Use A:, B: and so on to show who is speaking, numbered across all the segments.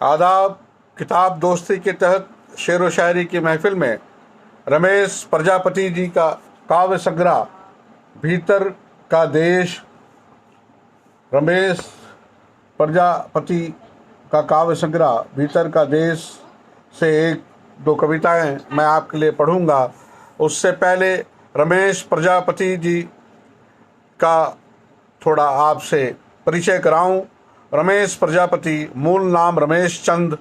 A: आदाब। किताब दोस्ती के तहत शेर व शायरी की महफिल में रमेश प्रजापति जी का काव्य संग्रह भीतर का देश, रमेश प्रजापति का काव्य संग्रह भीतर का देश से एक दो कविताएं मैं आपके लिए पढ़ूंगा। उससे पहले रमेश प्रजापति जी का थोड़ा आपसे परिचय कराऊं। रमेश प्रजापति मूल नाम रमेश चंद,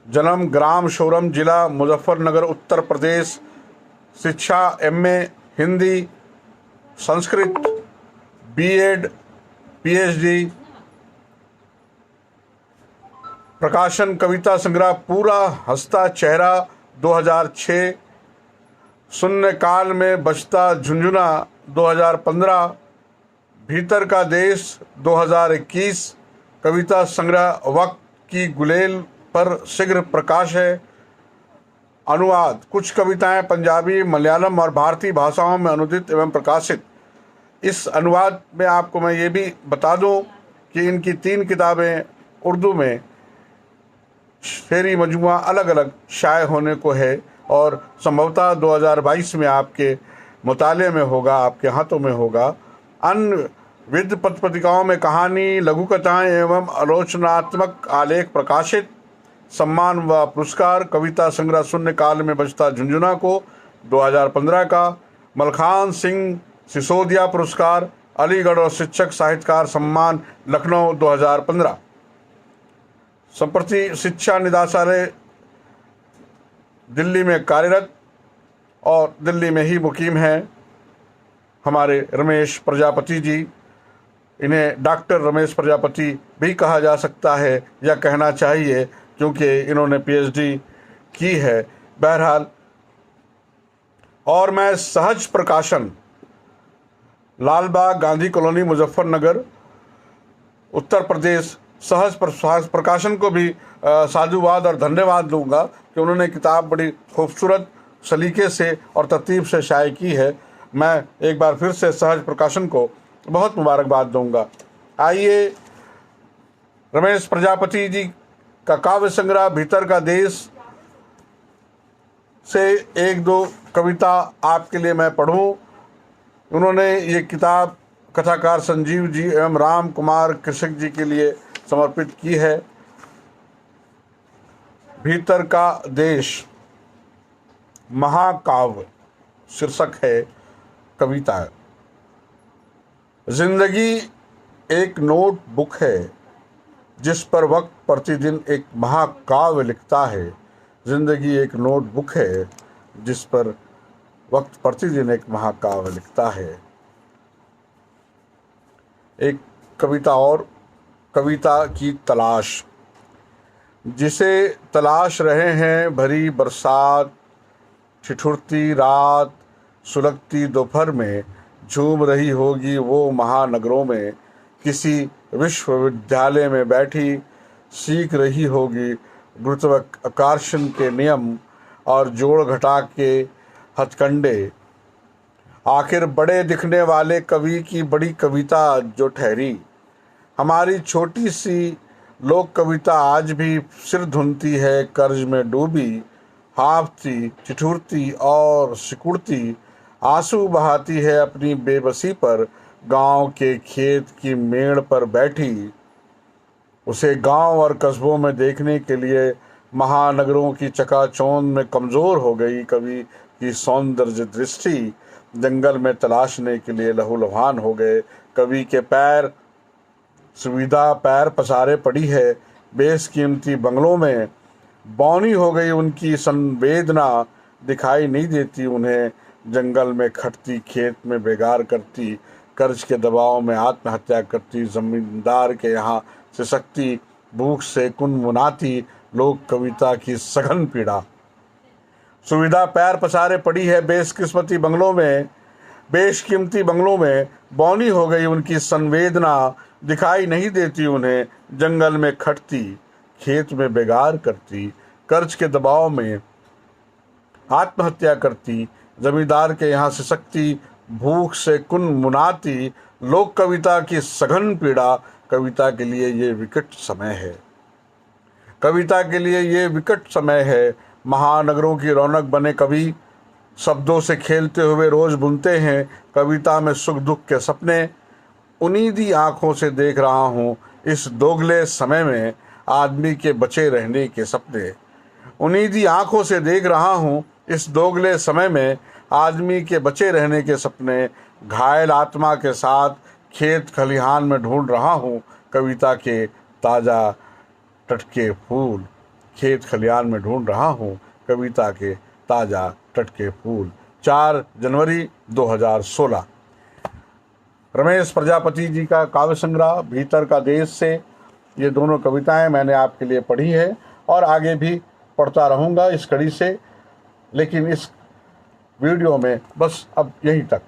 A: जन्म ग्राम शोरम, जिला मुजफ्फरनगर, उत्तर प्रदेश। शिक्षा MA Hindi, Sanskrit, BEd, PhD. प्रकाशन कविता संग्रह पूरा हंसता चेहरा 2006, शून्य काल में बजता झुंझुना 2015, भीतर का देश 2021। कविता संग्रह वक्त की गुलेल पर शीघ्र प्रकाश है। अनुवाद कुछ कविताएं पंजाबी, मलयालम और भारतीय भाषाओं में अनुदित एवं प्रकाशित। इस अनुवाद में आपको मैं ये भी बता दूं कि इनकी 3 किताबें उर्दू में शेरी मजमुआ अलग अलग शाये होने को है और संभवतः 2022 में आपके मुताले में होगा, आपके हाथों में होगा। अन्य विद पत्रिकाओं में कहानी, लघु कथाएं एवं आलोचनात्मक आलेख प्रकाशित। सम्मान व पुरस्कार कविता संग्रह शून्य काल में बजता झुंझुना को 2015 का, मलखान सिंह सिसोदिया पुरस्कार, अलीगढ़ और शिक्षक साहित्यकार सम्मान लखनऊ 2015। संप्रति शिक्षा निदेशालय दिल्ली में कार्यरत और दिल्ली में ही मुकीम हैं हमारे रमेश प्रजापति जी। इन्हें डॉक्टर रमेश प्रजापति भी कहा जा सकता है या कहना चाहिए, क्योंकि इन्होंने पीएचडी की है। बहरहाल, और मैं सहज प्रकाशन, लालबाग, गांधी कॉलोनी, मुजफ्फरनगर, उत्तर प्रदेश, सहज प्रकाशन को भी साधुवाद और धन्यवाद दूंगा कि उन्होंने किताब बड़ी खूबसूरत सलीके से और तरतीब से शाये की है। मैं एक बार फिर से सहज प्रकाशन को बहुत मुबारकबाद दूंगा। आइए रमेश प्रजापति जी का काव्य संग्रह भीतर का देश से एक दो कविता आपके लिए मैं पढ़ूं। उन्होंने ये किताब कथाकार संजीव जी एवं राम कुमार कृषक जी के लिए समर्पित की है। भीतर का देश महाकाव्य शीर्षक है कविता। जिंदगी एक नोट बुक है जिस पर वक्त प्रतिदिन एक महाकाव्य लिखता है। जिंदगी एक नोट बुक है जिस पर वक्त प्रतिदिन एक महाकाव्य लिखता है। एक कविता और, कविता की तलाश। जिसे तलाश रहे हैं भरी बरसात, ठिठुरती रात, सुलगती दोपहर में, झूम रही होगी वो महानगरों में। किसी विश्वविद्यालय में बैठी सीख रही होगी गुरुत्वाकर्षण के नियम और जोड़ घटा के हथकंडे। आखिर बड़े दिखने वाले कवि की बड़ी कविता जो ठहरी। हमारी छोटी सी लोक कविता आज भी सिर धुनती है कर्ज में डूबी, हाँफती, ठिठुरती और सिकुड़ती, आंसू बहाती है अपनी बेबसी पर। गांव के खेत की मेड़ पर बैठी उसे गांव और कस्बों में देखने के लिए महानगरों की चकाचौंध में कमजोर हो गई कवि की सौंदर्य दृष्टि। जंगल में तलाशने के लिए लहूलुहान हो गए कवि के पैर। सुविधा पैर पसारे पड़ी है बेशकीमती बंगलों में। बौनी हो गई उनकी संवेदना, दिखाई नहीं देती उन्हें। जंगल में खटती, खेत में बेगार करती, कर्ज के दबाव में आत्महत्या करती, जमींदार के यहाँ सिसकती, भूख से कुनमुनाती लोक कविता की सघन पीड़ा। सुविधा पैर पसारे पड़ी है बेशकिस्मती बंगलों में, बेशकीमती बंगलों में। बौनी हो गई उनकी संवेदना, दिखाई नहीं देती उन्हें। जंगल में खटती, खेत में बेगार करती, कर्ज के दबाव में आत्महत्या करती, जमींदार के यहाँ सिसकती, भूख से कुनमुनाती लोक कविता की सघन पीड़ा। कविता के लिए ये विकट समय है। कविता के लिए ये विकट समय है। महानगरों की रौनक बने कवि, शब्दों से खेलते हुए रोज बुनते हैं कविता में सुख दुख के सपने। उन्नीदी आंखों से देख रहा हूँ इस दोगले समय में आदमी के बचे रहने के सपने। उन्नीदी आंखों से देख रहा हूँ इस दोगले समय में आदमी के बचे रहने के सपने। घायल आत्मा के साथ खेत खलिहान में ढूंढ रहा हूँ कविता के ताज़ा टटके फूल। खेत खलिहान में ढूंढ रहा हूँ कविता के ताज़ा टटके फूल। 4 जनवरी 2016। रमेश प्रजापति जी का काव्य संग्रह भीतर का देश से ये दोनों कविताएं मैंने आपके लिए पढ़ी है और आगे भी पढ़ता रहूँगा इस कड़ी से, लेकिन इस वीडियो में बस अब यहीं तक।